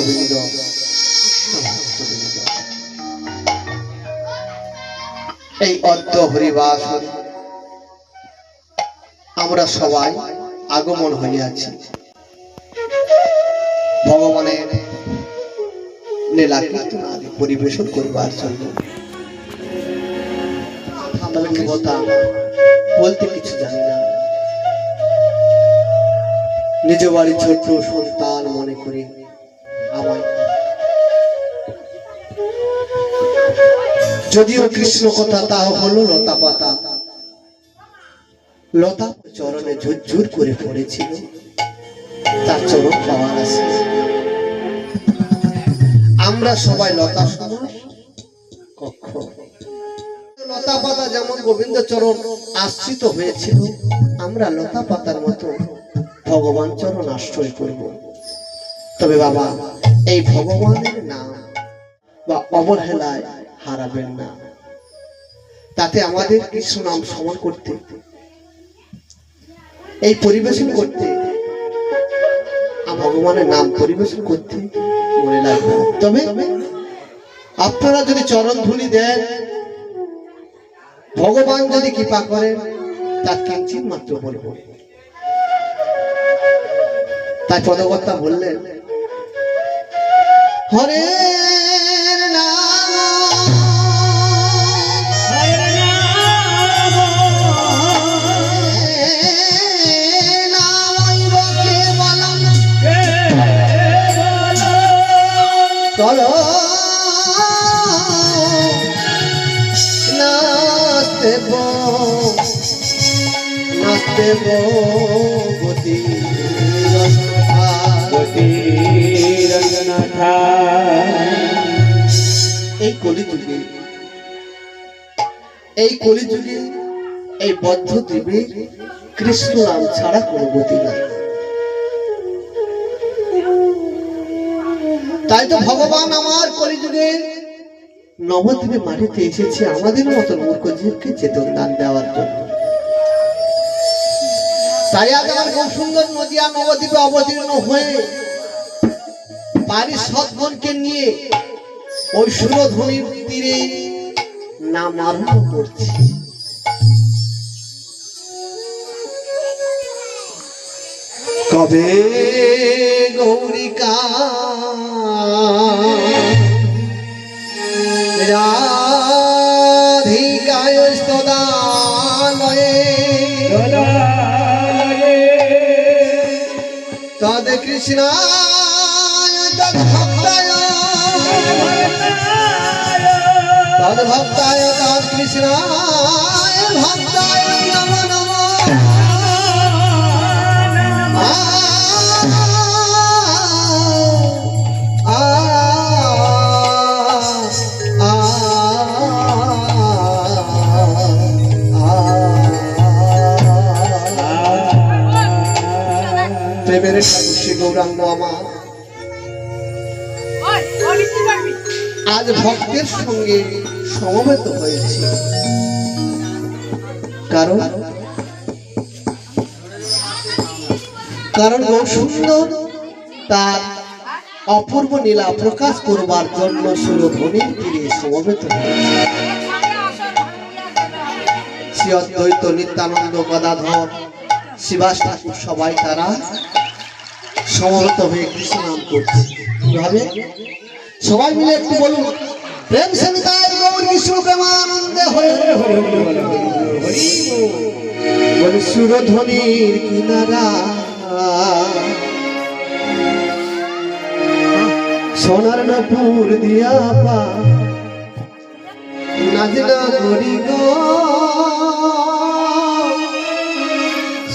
ভক্তবৃন্দ, এই অদ্য হরিবাস আমরা সবাই আগমন হইয়াছি ভগবানের লীলা কীর্তন আদি পরিবেশন করবার জন্য। তবে কি কথা বলতে কিছু জানি না, নিজ বাড়ি ছোট্ট সন্তান মনে করি আমায়, যদিও কৃষ্ণ কথা তা হলো লতা পাতা, লতা চরণে ঝুরঝুর করে পড়েছিল, তার চরণ পাওয়ার আছে। আমরা সবাই লতা সমান কক্ষ, লতা পাতা যেমন গোবিন্দ চরণ আশ্রিত হয়েছিল, আমরা লতা পাতার মতো ভগবান চরণ আশ্রয় করব। তবে বাবা, এই ভগবানের নাম বা অবহেলায় হারাবেন না, তাতে আমাদের কৃষ্ণ নাম স্মরণ করতে, এই পরিবেশন করতে, ভগবানের নাম পরিবেশন করতে মনে লাগবে। তবে আপনারা যদি চরণ ধুলি দেন, ভগবান যদি কৃপা করেন, তার কিঞ্চিত মাত্র বলব। তাই পদকর্তা বললেন, হরে চলো নাচতে নাচতে গতি রঙ্গনাথা। এই কলিযুগে, এই কলিযুগে এই বদ্ধ দ্বীপে কৃষ্ণ নাম ছাড়া কোনো গতি নাই। তাই তো ভগবান আমার কলিযুগে নবদ্বীপে মাটিতে এসেছে আমাদের মতো মূর্খ জীবকে চেতন দান দেওয়ার জন্য। তাই আজ আমার খুব সুন্দর নদিয়া নবদ্বীপে অবতীর্ণ হয়ে বাড়ির সৎগণকে নিয়ে ওই সুরধ্বনির তীরে নাম আরম্ভ করছি। কবে গৌরিকা রাধিকায় স্তদালয়ে তদ কৃষ্ণায় তদ ভক্তায় তদ কৃষ্ণায় ভক্তায় নমো নমো। প্রেমের ঠাকুর গৌরাঙ্গ আমার আজ ভক্তের সঙ্গে সমবেত হয়েছে, কারণ সুন্দর তার অপূর্ব লীলা প্রকাশ করবার জন্য সুরধ্বনির তীরে সমবেত হয়েছে। শ্রী অদ্বৈত নিত্যানন্দ গদাধর শিবাস ঠাকুর সবাই তারা সমবেত হয়ে কৃষ্ণ নাম করছে। কিভাবে সবাই মিলে একটু বলুন, প্রেম সন্তায় গৌর কৃষ্ণ প্রেমানন্দে হরে বলে সুরধ্বনির কিনারা সোনার নপুর দিয়া পা নাজনা করি গো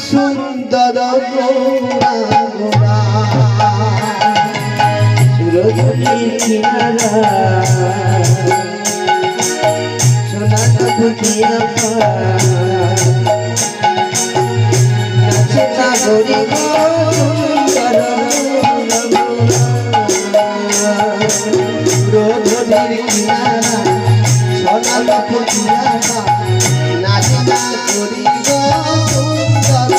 সুন্দর গোরা গোরা সুরধ্বনির কিনারা সোনার নপুর দিয়া পা নাজনা করি গো সুন্দর সুরধ্বনির কিনারা সোনার নপুর দিয়া পা নাজনা করি গো সুন্দর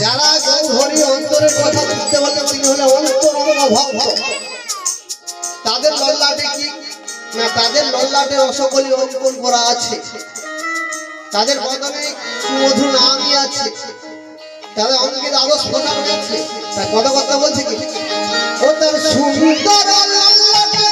যারা গৌহরি অন্তরের কথা বুঝতে পারলে তিনি হলে অন্তরঙ্গ ভক্ত। তাদের লল্লাটে কি না, তাদের লল্লাটে রসকলি অঙ্কন করা আছে, তাদের বদনে সুমধুর নামই আছে, তাদের অঙ্কিত আদর্শ নাম আছে। তার কথা বলছে কি ও তার সুন্দর লল্লাটে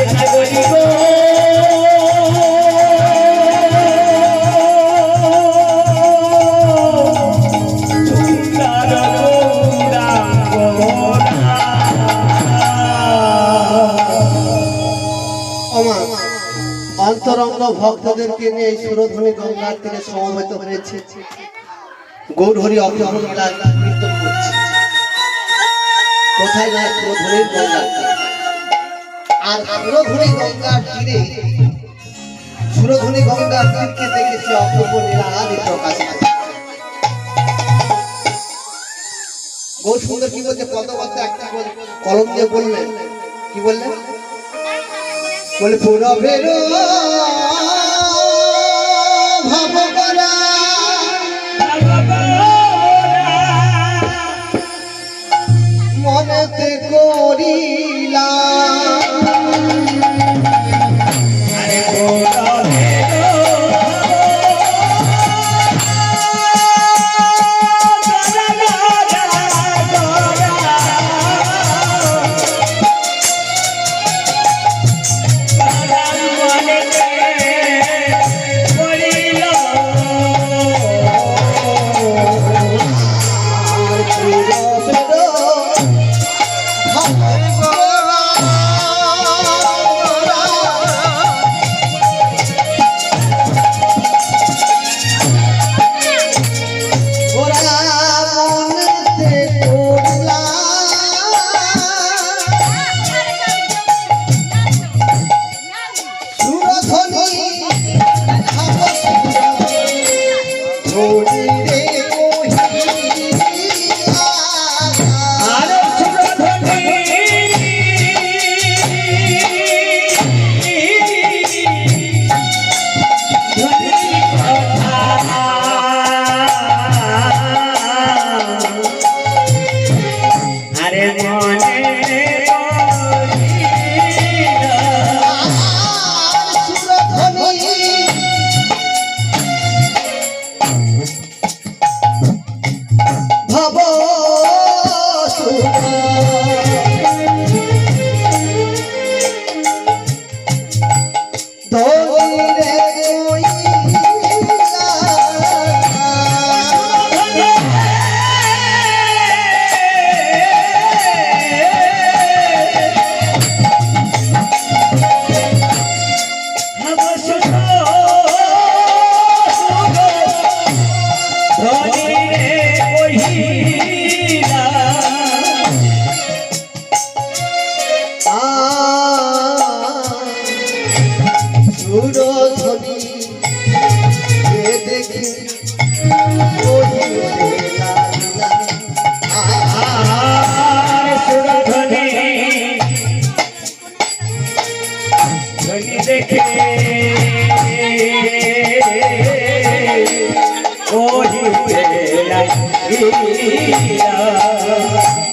I আমার অন্তরঙ্গ ভক্তদেরকে নিয়ে এই সুরধ্বনি গঙ্গার তীরে সমবেত হয়েছে। গৌরহরি অপূর্ব লীলা কীর্তন করছে। কোথায় না সুরধ্বনির গঙ্গার তীরে। আর সুরধ্বনি গঙ্গার তীরে সুরধ্বনি গঙ্গার তীরকে দেখেছি অপূর্ব লীলা আদি প্রকাশিত। গৌর সুন্দর কি বলছে, পদবদ্ধ একটা কলম দিয়ে বললেন, কি বললেন? বলে পূরবের ভাবগরা মনেতে করিলা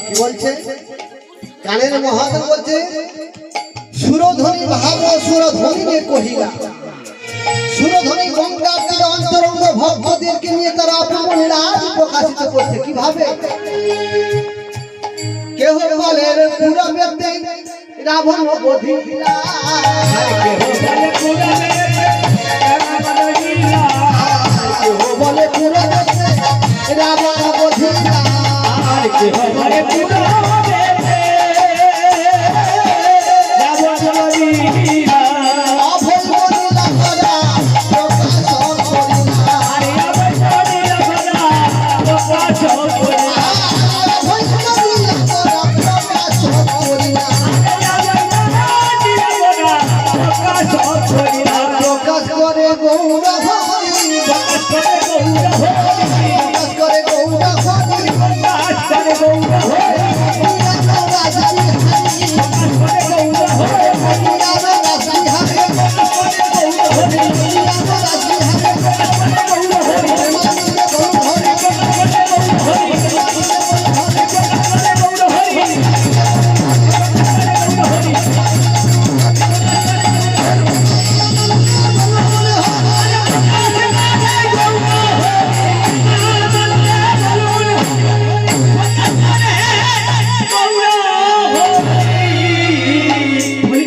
কি বলছে কানের মহাদেব বলছে সুরধ্বনি ভাব সুরধ্বনি কহিলা। সুরধ্বনি গঙ্গার তীরে অন্তরঙ্গ ভক্তদেরকে নিয়ে তারা অপূর্ব লীলা প্রকাশিত করছে। কিভাবে? কেহ বলে পূরবেতে রাবণ বধিলা, কেহ বলে পূরবেতে রাবণ বধিলা, কেহ বলে পূরবেতে রাবণ বধিলা।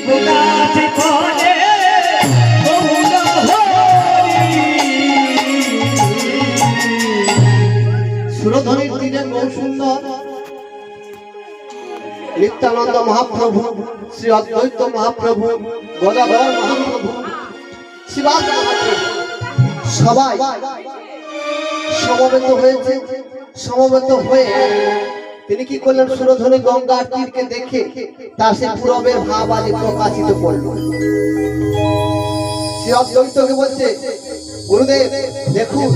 Gauda, মহাপ্রভু, শ্রী অদ্বৈত মহাপ্রভু, গদাধর মহাপ্রভু, শিবাস মহাপ্রভু সবাই সমবেত হয়েছে। সমবেত হয়ে তিনি কি করলেন, সুরধনী গঙ্গার তীরকে দেখে তার সেই পূরবের ভাব আদি প্রকাশিত করল। শ্রী অদ্বৈতকে বলছে, গুরুদেব দেখুন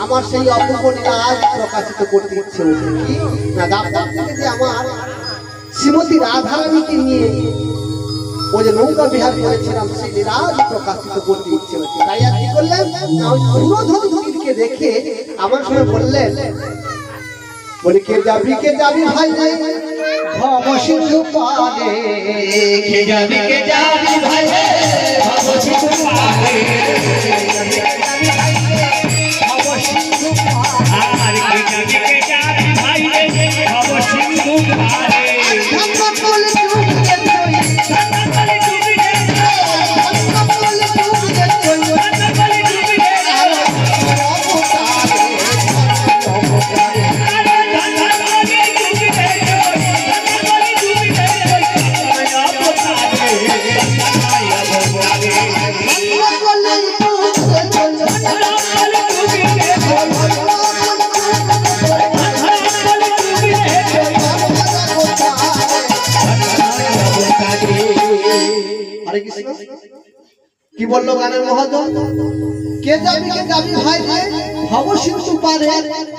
আমার সেই অপূর্ব লীলা আজ প্রকাশিত করতে ইচ্ছে হচ্ছে। কি না, দাম থেকে যে আমার শ্রীমতী রাধারানীকে নিয়ে ওই যে নৌকা বিহার করেছিলাম সেই লীলা আজ প্রকাশিত করতে ইচ্ছে হচ্ছে। তাই আর কি করলেন, সুরধনীকে দেখে আমার সঙ্গে বললেন, বলি কে যাবি ভাই রে ভব সিন্ধু পারে, কে যাবি ভাই রে ভব সিন্ধু পারে, ভব সিন্ধু পারে, কে যাবি ভাই রে ভব সিন্ধু পারে, ধন্নকল ডুবে জয়, ধন্নকল ডুবে জয়, ধন্নকল ডুবে জয়, ধন্নকল ডুবে জয়, অবতারে অবতারে কি বললো গানের মহাজন, কে যাবি ভাই রে ভব সিন্ধু পারে,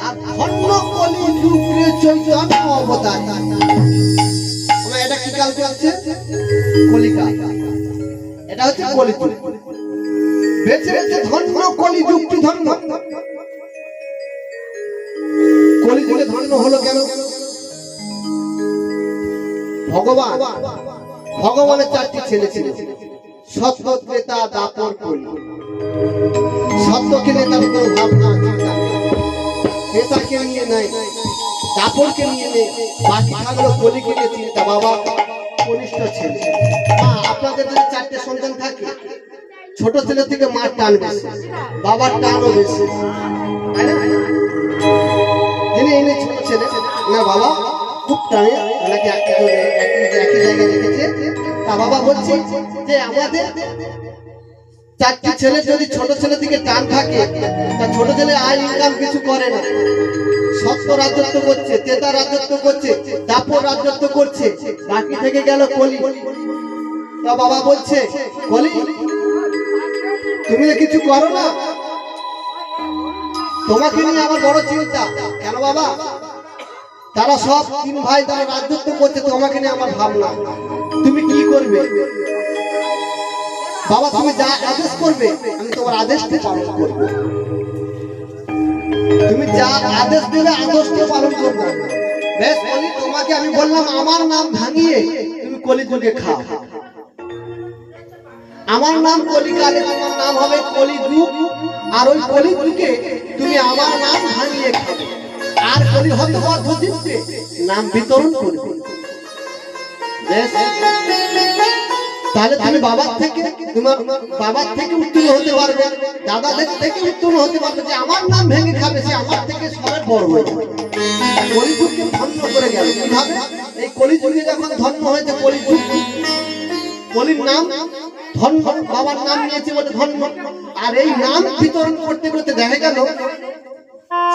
আর ধন্য কলি যুগ রে চৈতন্য অবতার। আমরা এটা কি কাল করছে, কলিকা, এটা হচ্ছে কলিযুগ। বেঁচে বেঁচে ধন্য কলি যুগটি ধন্য। কলিযুগে ধন্য হলো কেন? ভগবানের চারটি ছেলে ছিল, সত্য, ত্রেতা, দাপর, কলি। সত্যকে নিয়ে তার কোনো ভাবনা চিন্তা নেই, ত্রেতাকে নিয়ে নাই, দাপরকে নিয়ে নেই, বাকি থাকলো কলিকে নিয়ে চিন্তা। বাবা কনিষ্ঠ ছেলে, আপনাদের যদি চারটে সন্তান থাকে, ছোট ছেলে থেকে মার টান বেশি, বাবার টানও বেশি, তাই না? যিনি এনে ছোট ছেলে না, বাবা খুব টানে, ওনাকে একই জায়গায় রেখেছে। তা বাবা বলছে যে আমাদের চারটি ছেলে যদি ছোট ছেলে থেকে টান থাকে, তা ছোট ছেলে আয় ইনকাম কিছু করে না, সত্য রাজত্ব করছে, তেতা রাজত্ব করছে, দাপর রাজত্ব করছে, বাকি থেকে গেল কলি। তা বাবা বলছে, কলি তুমি কিছু করো না, তোমাকে নিয়ে আমার বড় চিন্তা। কেন বাবা? তারা সব তিন ভাই তারা রাজত্ব করছে, তোমাকে নিয়ে আমার ভাবনা। তুমি কি করবে বাবা? তুমি যা আদেশ করবে আমি তোমার আদেশটি পালন করব। তুমি যা আদেশ দেবে আদেশটি পালন করবো। বেশ কলি, তোমাকে আমি বললাম আমার নাম ভাঙিয়ে তুমি কলিযুগে খাও। আমার নাম কলিকালে, তোমার নাম হবে কলিযুগ, আর ওই কলিযুগে তুমি আমার নাম ভাঙিয়ে খাবে, আর কলি হতে পদ্ধতিতে নাম বিতরণ করবে। বেশ, তাহলে তুমি বাবার থেকে, তোমার বাবার থেকে উত্তীর্ণ হতে পারবে, দাদাদের থেকে উত্তীর্ণ হতে পারবে, যে আমার নাম ভেঙে খাবে সে আমার থেকে সবাই বড় হয়ে যাবে। কলিযুগকে ধন্য করে গেল কিভাবে? এই কলিযুগে যখন ধন্য হয়েছে কলিযুগ, কলির নাম ধন্য, বাবার নাম নিয়েছে বলে ধন্য। আর এই নাম বিতরণ করতে করতে দেখা গেল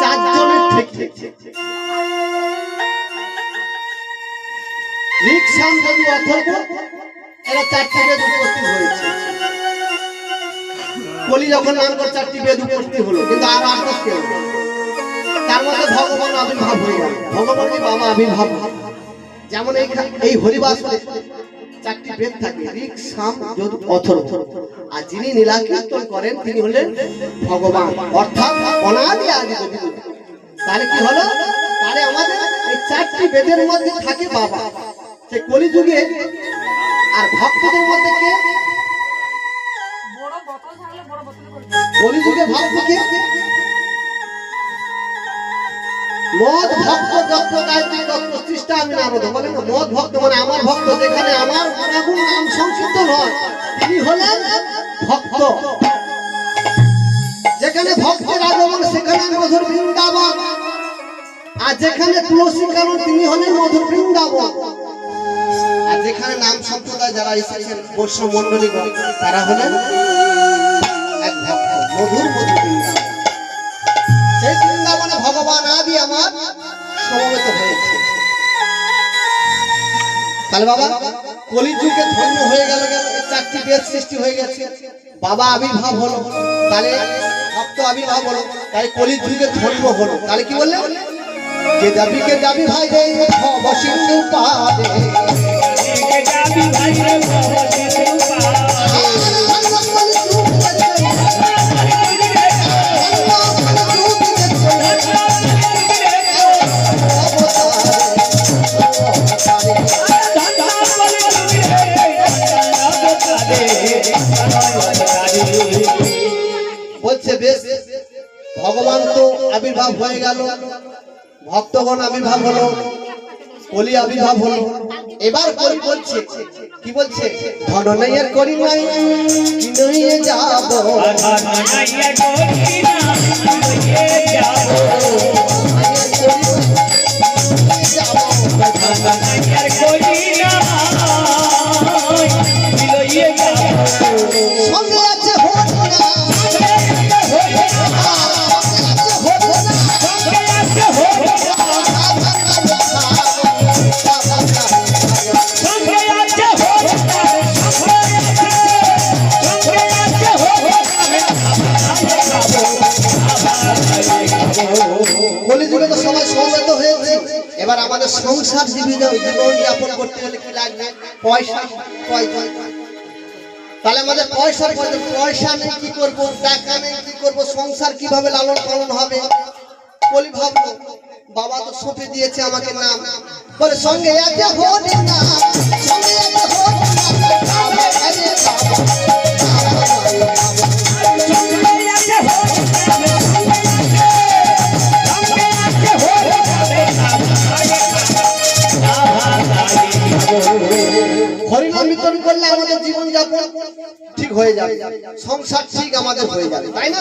চারজনের থেকে রিকশান যদু অথর্ব এরা চারটি বেদ উপস্থিত হয়েছে। কলি যখন নাম করে চারটি বেদ উপস্থিত হলো, কিন্তু আর আটক কেউ, তার মধ্যে ভগবান আবির্ভাব হয়ে গেল। ভগবানের বাবা আবির্ভাব, যেমন এই হরিবাস চারটি বেদ থাকে, ঋক, সাম, যজু, অথর্ব। আর যিনি নীলাকীর্তন করেন তিনি হলেন ভগবান, অর্থাৎ অনাদি আদি যদি। তাহলে কি হলো? তাহলে আমাদের এই চারটি বেদের মধ্যে থাকে বাবা, সে কলিযুগে। আর ভক্তদের মধ্যে কে? কলিযুগে ভক্ত কে? মদ ভক্ত যত গায়ত্রী তত সৃষ্টা আমি নারদ। বলে না, মদ ভক্ত মানে আমার ভক্ত, যেখানে আমার গুণাগুণ নাম সংকীর্তন হয় তিনি হলেন ভক্ত। যেখানে ভক্তের আগমন সেখানে মধুর বৃন্দাবন, আর যেখানে তুলসী কানন তিনি হলেন মধুর বৃন্দাবন। আর যেখানে নাম সম্প্রদায় যারা এসেছেন বৈষ্ণব মন্ডলীগণ তারা হলেন এক ভক্ত মধুর মধুর বৃন্দাবন। সেই বৃন্দাবনে ভগবান আদি আমার সমবেত হয়েছে। তাহলে বাবা কলিযুগে ধর্ম হয়ে গেল, চারটি বেদ সৃষ্টি হয়ে গেছে, বাবা আবির্ভাব হলো, তাহলে ভক্ত আবির্ভাব হলো, তাই কলিযুগে ধর্ম হলো। তাহলে কি বললেন? কে যাবি ভাই রে বসিন্দু পাদে, কে যাবি ভাই রে বসিন্দু পাদে, বলছে বেশ ভগবান তো আবির্ভাব হয়ে গেল, ভক্তগণ আবির্ভাব হলো, কলি আবির্ভাব হলো, এবার কলি বলছে কি বলছে? ধননয়ের করি নাই কি নইয়ে যাব, ধননয়ের করি না নইয়ে যাব, ধননয়ের করি না নইয়ে যাব, সঙ্গে আছে হোক না কলিযুগে তো সবাই সমবেত হয়েছে। এবার আমাদের সংসার জীবন যাপন করতে হলে কি লাগবে? পয়সা। তাহলে আমাদের পয়সার প্রয়োজন। পয়সা নেই কি করব, টাকা নেই কি করব, সংসার কিভাবে লালন পালন হবে? কলি ভাবলো বাবা তো সঁপে দিয়েছে আমাকে নাম, বলে সঙ্গে আছে হোক না, সঙ্গে আছে হোক হরিনাম বিতরণ করলে আমাদের জীবন যাপন ঠিক হয়ে যাবে, সংসার ঠিক আমাদের হয়ে যাবে, তাই না?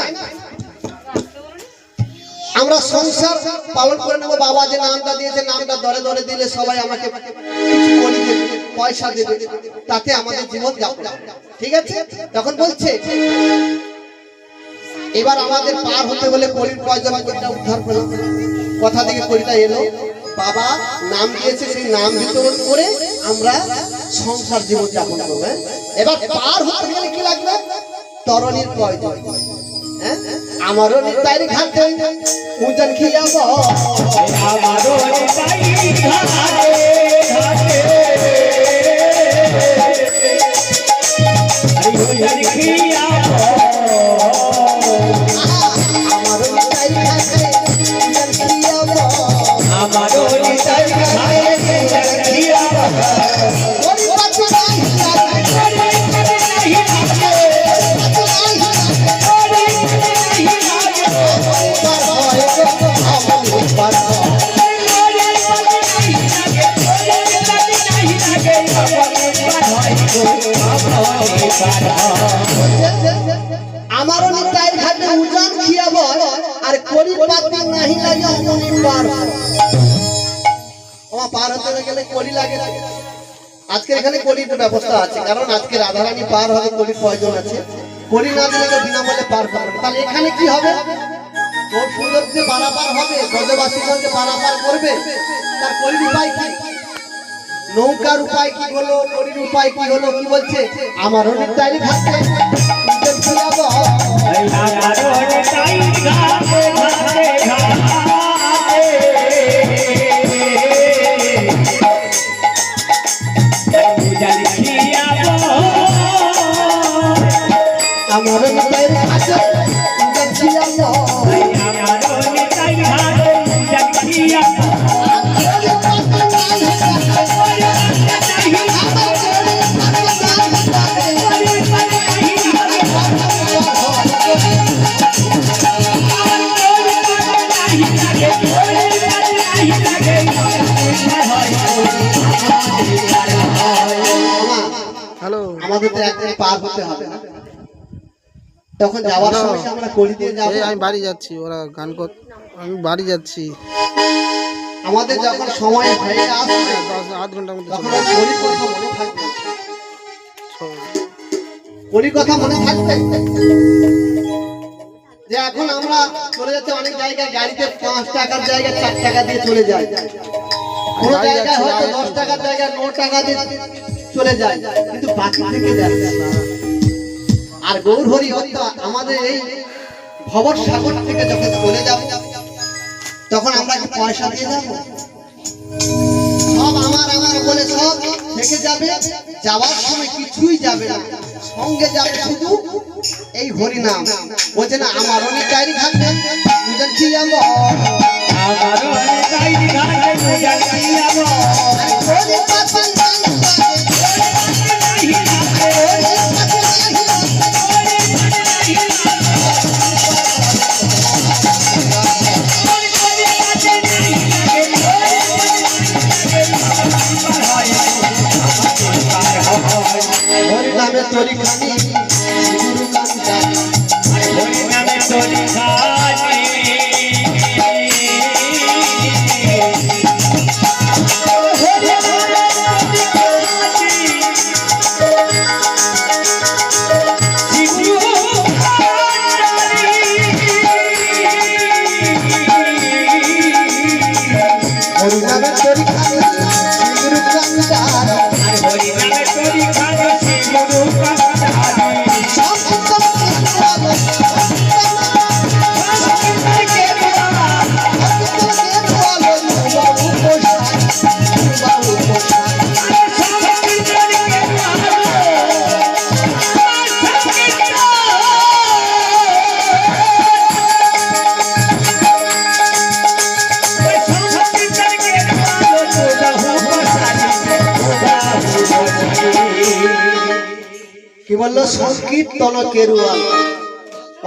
আমরা সংসার পালন করে নেবো। বাবা যে নামটা দিয়েছে, নামটা দরে দরে দিলে সবাই আমাকে কিছু করি দেবে, পয়সা দেবে, তাতে আমাদের জীবন যাপন ঠিক আছে। তখন বলছে এবার আমাদের পার হতে হলে কলির প্রয়োজন, কলিটা উদ্ধার করলাম, কথা থেকে কলিটা এলো, বাবা নাম দিয়েছে, সেই নাম বিতরণ করে আমরা সংসার জীবন যাপন করবো। এবার পার হতে গেলে কি লাগবে? তরণীর প্রয়োজন। আমারও নিতাই ঘাটে উজান খিয়াবো, আমারও নিতাই ঘাটে ঘাটে উজান খিয়াবো, আমারও নিতাই ঘাটে উজান খিয়াবো, আমারও নিতাই ঘাটে উজান খিয়াবো, ওরে বাচ্চা নাই আমারও নিতাই ঘাটে উজান খিয়াবো, আর করি পাতি নাহি লাগে অমনি পার। আমার পার হতে গেলে কলি লাগে। আজকে এখানে কলির ব্যবস্থা আছে, কারণ আজকে রাধারানী পার হবে, কলির প্রয়োজন আছে। কলি না দিলে তো বিনামূল্যে পার পাবে। তাহলে এখানে কি হবে? তোর সুন্দর যে পারাপার হবে, ব্রজবাসীগণকে পারাপার করবে, তার কলির উপায় কি? নৌকার উপায় কি হলো? কলির উপায় কি হলো? কি বলছে? আমার অনেক তারিখ আছে আমারও নিতাই ঘাটে ঘাটে ঘাটে উজান খিয়াবো, আমার অনেক আছে উজান খিয়াবো, আমারও নিতাই ঘাটে উজান খিয়াবো, আমাদের তো একদিন পার হতে হবে না? তখন যাওয়ার সময় আমরা কলি দিয়ে যাবো। আমি বাড়ি যাচ্ছি, ওরা গান কর, আমি বাড়ি যাচ্ছি। আমাদের যখন সময় হয়ে আসবে আধ ঘন্টার মধ্যে তখন ওই পরীর কথা মনে থাকবে, পরীর কথা মনে থাকবে যে এখন আমরা চলে যাচ্ছি অনেক জায়গায় গাড়িতে 5 টাকার জায়গায় 4 টাকা দিয়ে চলে যায়, কোন জায়গায় হয়তো 10 টাকার জায়গায় 9 টাকা দিয়ে চলে যায়, কিন্তু বাকি থেকে যাচ্ছে না। আর গৌর হরি হত্যা আমাদের এই ভবর সাগর থেকে যখন চলে যাব তখন আমরা কি পয়সা দিয়ে যাব? সব আমার আমার বলে সব থেকে যাবে, যাওয়ার সময় কিছুই যাবে না, সঙ্গে যাবে শুধু এই হরি নাম। বলছে না আমার অনেক ডায়েরি থাকবে বুঝেন কি যাবো আমার অনেক ডায়েরি থাকবে বুঝেন কি যাবো হরি নামে তরি খানি গুরু গান জানি, হরি নামে তরি খানি হরি নামে তরি খানি গুরু গান জানি, হরি নামে তরি খানি গুরু গান জানি সব সব কি বললো সংকীর্তন কেরুয়াল।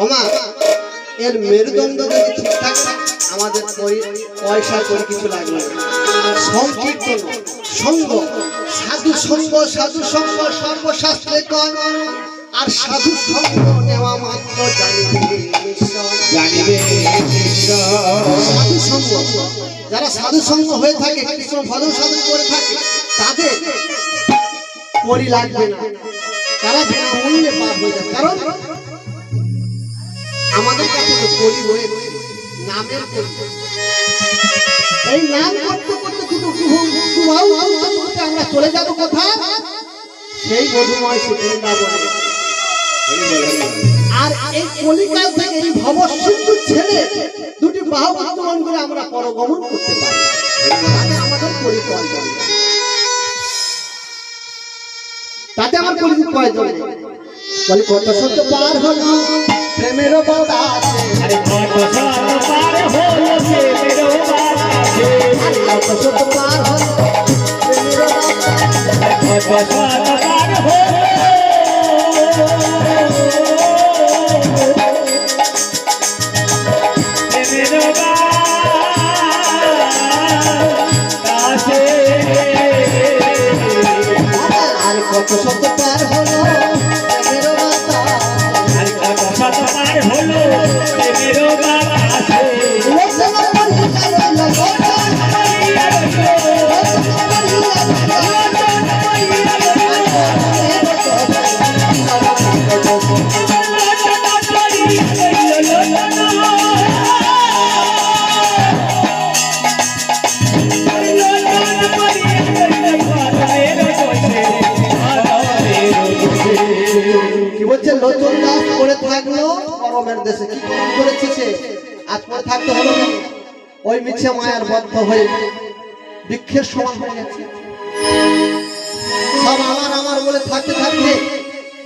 ওমা এর মেরুদণ্ড যদি ঠিক থাকে আমাদের পয়সা করে কিছু লাগবে না। সংকীর্তন সঙ্গ সাধু সঙ্গ, সাধু সঙ্গ সর্বশাস্ত্রে কর, আর সাধু সঙ্গ নেওয়া মাত্র জানিবে জানিবে কৃষ্ণ। সাধু সঙ্গ যারা সাধু সঙ্গ হয়ে থাকে কৃষ্ণ ভজন সাধন করে থাকে তাদের পরি লাগবে না, তারা বিনামূল্যে পার হয়ে যাবে। কারণ আমাদের কাছে যে পরি রয়েছে নামের পরি, এই নাম করতে করতে করতে আমরা চলে যাব কোথায়? সেই মধুময় শ্রী বৃন্দাবনে। আর এই কলিকাল থেকে এই ভবসিন্ধু ছেড়ে দুটি বাহু বর্তমান করে আমরা পরগমন করতে পারি, তাতে আমাদের পরিচয় নেই, তাতে আমার পরিচিত প্রয়োজন নেই। বলি কত সত্য পার হলো প্রেমের বাতাসে, আরে কত সত্য পার হলো প্রেমের বাতাসে, কত সত্য পার হলো প্রেমের বাতাসে, কত সত্য পার হলো প্রেমের বাতাসে, আর কত সত্য পার হলো প্রেমের বাতাসে, আর কত সত্য পার হলো প্রেমের বাতাসে। লোচনা পরিচিত রইল লোচনা, কি বলছে লোচন দাস পড়ে থাকলো পরমের দেশে, কি করেছে সে? আজ পড়ে থাকতে হলো কেন? ওই মিছে মায়ার বদ্ধ হয়ে বৃক্ষের সমান হয়ে গেছে। সব আমার আমার বলে থাকতে থাকতে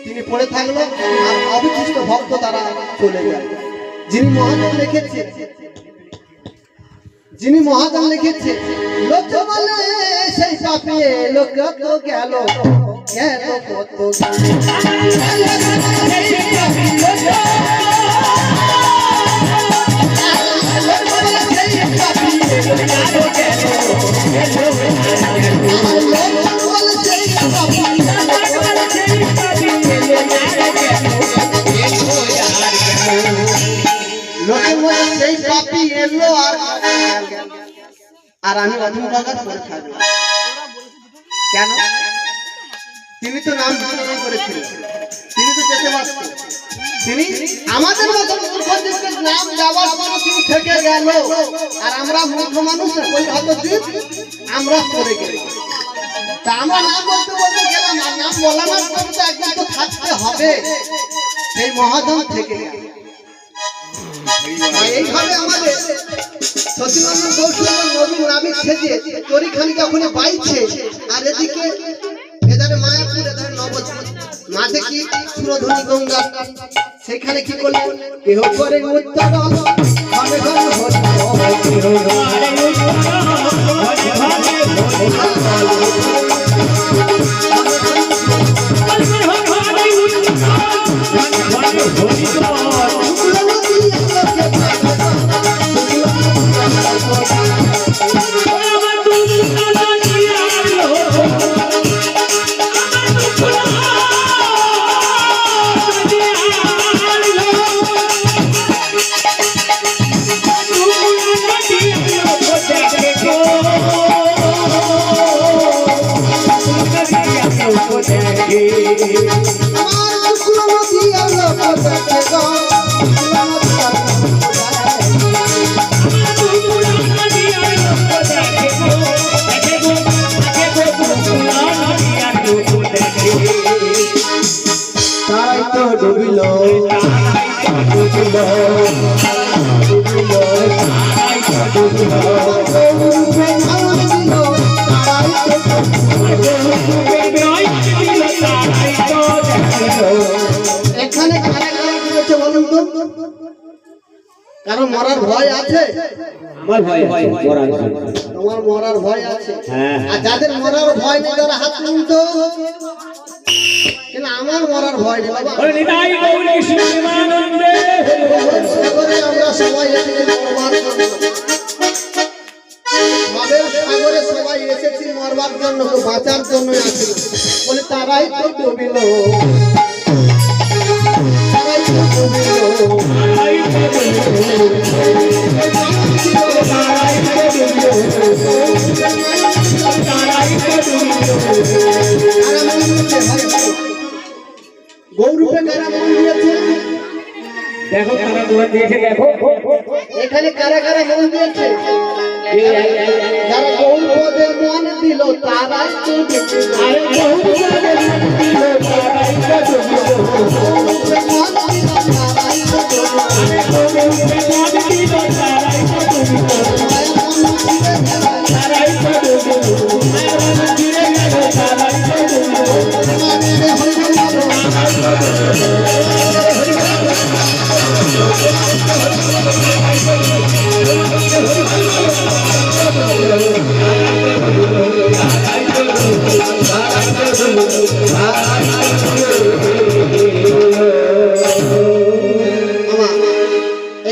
তিনি পড়ে থাকলো, আর অবিচিষ্ট ভক্ত তারা চলে গেল। যিনি মহাজন লিখেছে, যিনি মহাজন লিখেছে লোক বলে সেই পাপিয়ে লোক কত গেল গেল কত লোকে বলে সেই পাপি এলো আর আমি অধম কাগজ পরে থাকবো কেন? তিনি তো নাম বিতরণ করেছিলেন, তিনি তো যেতে পারতেন, তিনি আমাদের মতন মূর্খদেরকে নাম দেওয়ার পর তিনি থেকে গেল, আর আমরা মূর্খ মানুষ ওই হতদ্বীপ আমরা করে গেলাম। তা আমরা নাম বলতে বলতে গেলাম, আর নাম বলানোর পর তো একদিন তো থাকতে হবে, সেই মহাজন থেকে গেল। এইভাবে আমাদের সচিনন্দন কৌশলের নবীন নাবিক সেজে তরিখানি যখন বাইছে, আর এদিকে এধারে মায়াপুর এধারে নবদ্বীপ, মাঝে কি সুরধনী গঙ্গা, সেখানে কি করলেন? কেহ করে উত্তরণ ঘরে ঘরে হরি তারাই তো ডুবিল এখানে বলুন তো, কারণ মরার ভয় আছে? আমার ভয় আছে, তোমার মরার ভয় আছে, হ্যাঁ। আর যাদের মরার ভয় নেই তারা হাত তুলুন তো। কিন্তু আমার মরার ভয় নেই বাবা। সাগরে আমরা সবাই এসেছি মরবার জন্য, ভাবের সাগরে সবাই এসেছি মরবার জন্য, কেউ বাঁচার জন্য আসে না। বলে তারাই তো ডুবিল, তারাই তো ডুবিল, গৌরূপে কারা মন দিয়েছে? দেখো কারা মন দিয়েছে, দেখো এখানে কারা কারা মন দিয়েছে? যারা গৌরপদে মন দিল তারাই তো ডুবিল। আরে গৌরপদে মন দিল তারাই তো ডুবিল, গৌরপে মন দিল তারাই তো ডুবিল, আরে গৌরপে মন দিল তারাই তো ডুবিল, তারাই তো ডুবিল, মন ফিরে গেল তারাই তো ডুবিল।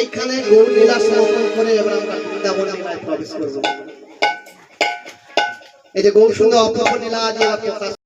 এইখানে গৌর লীলা সমাপন করে এবার আমরা বৃন্দাবন লীলায় প্রবেশ করবো। এই যে গৌর সুন্দর অপূর্ব লীলা আজ